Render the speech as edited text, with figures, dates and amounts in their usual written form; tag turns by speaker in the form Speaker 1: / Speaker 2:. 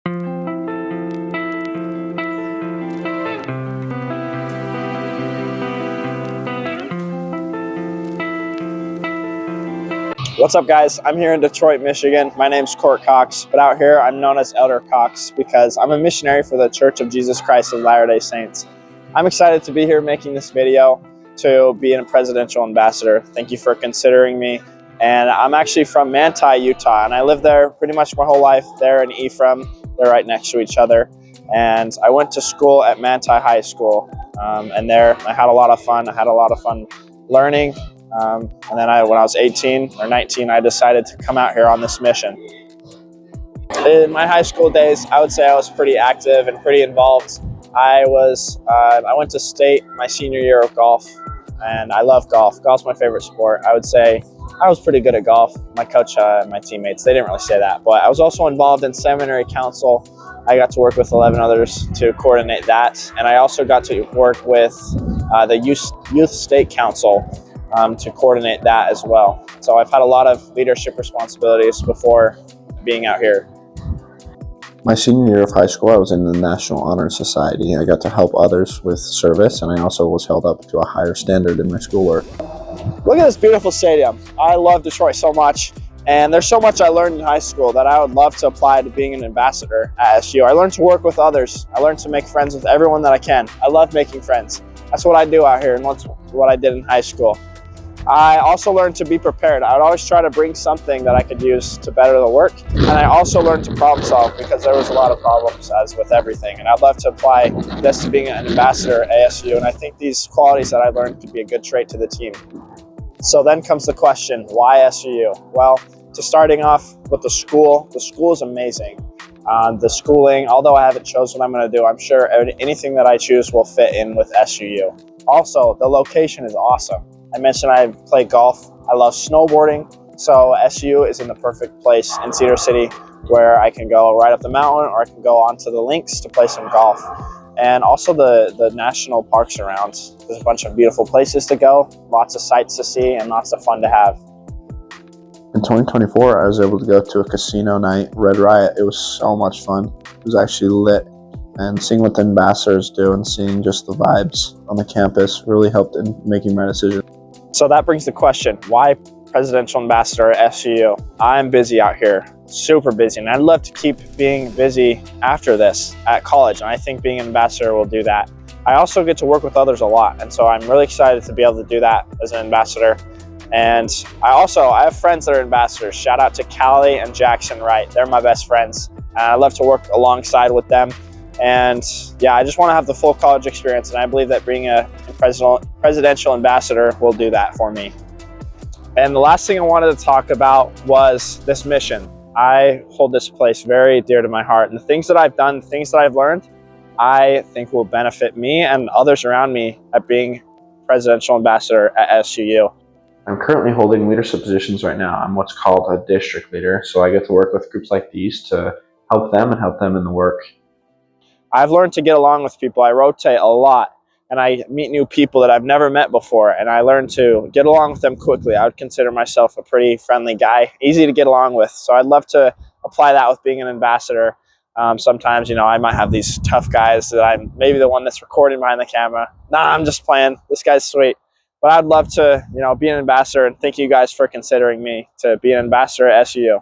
Speaker 1: What's up, guys? I'm here in Detroit, Michigan. My name's Kort Cox, but out here I'm known as Elder Cox because I'm a missionary for the Church of Jesus Christ of Latter-day Saints. I'm excited to be here making this video to be a presidential ambassador. Thank you for considering me. And I'm actually from Manti, Utah, and I lived there pretty much my whole life, there in Ephraim. They're right next to each other. And I went to school at Manti High School, and there I had a lot of fun. I had a lot of fun learning. And then when I was 18 or 19, I decided to come out here on this mission. In my high school days, I would say I was pretty active and pretty involved. I went to state my senior year of golf, and I love golf. Golf's my favorite sport. I would say I was pretty good at golf. My coach and my teammates, they didn't really say that, but I was also involved in seminary council. I got to work with 11 others to coordinate that, and I also got to work with the youth state council to coordinate that as well. So I've had a lot of leadership responsibilities before being out here.
Speaker 2: My senior year of high school, I was in the National Honor Society. I got to help others with service, and I also was held up to a higher standard in my schoolwork.
Speaker 1: Look at this beautiful stadium. I love Detroit so much, and there's so much I learned in high school that I would love to apply to being an ambassador at SU. I learned to work with others. I learned to make friends with everyone that I can. I love making friends. That's what I do out here, and that's what I did in high school. I also learned to be prepared. I would always try to bring something that I could use to better the work. And I also learned to problem solve because there was a lot of problems, as with everything. And I'd love to apply this to being an ambassador at ASU. And I think these qualities that I learned could be a good trait to the team. So then comes the question, why SUU? Well, to starting off with the school is amazing. The schooling, although I haven't chosen what I'm going to do, I'm sure anything that I choose will fit in with SUU. Also, the location is awesome. I mentioned I play golf. I love snowboarding, so SU is in the perfect place in Cedar City where I can go right up the mountain or I can go onto the links to play some golf. And also the national parks around. There's a bunch of beautiful places to go, lots of sights to see, and lots of fun to have.
Speaker 2: In 2024, I was able to go to a casino night, Red Riot. It was so much fun. It was actually lit. And seeing what the ambassadors do and seeing just the vibes on the campus really helped in making my decision.
Speaker 1: So that brings the question, why presidential ambassador at SUU? I'm busy out here, super busy, and I'd love to keep being busy after this at college, and I think being an ambassador will do that. I also get to work with others a lot, and so I'm really excited to be able to do that as an ambassador. And I have friends that are ambassadors. Shout out to Callie and Jackson Wright. They're my best friends, and I love to work alongside with them. And yeah, I just want to have the full college experience, and I believe that being a presidential ambassador will do that for me. And the last thing I wanted to talk about was this mission. I hold this place very dear to my heart, and the things that I've done, the things that I've learned, I think will benefit me and others around me at being presidential ambassador at SUU.
Speaker 2: I'm currently holding leadership positions right now. I'm what's called a district leader, so I get to work with groups like these to help them and help them in the work.
Speaker 1: I've learned to get along with people. I rotate a lot, and I meet new people that I've never met before, and I learn to get along with them quickly. I would consider myself a pretty friendly guy, easy to get along with. So I'd love to apply that with being an ambassador. Sometimes, I might have these tough guys that I'm maybe the one that's recording behind the camera. Nah, I'm just playing. This guy's sweet. But I'd love to, be an ambassador, and thank you guys for considering me to be an ambassador at SUU.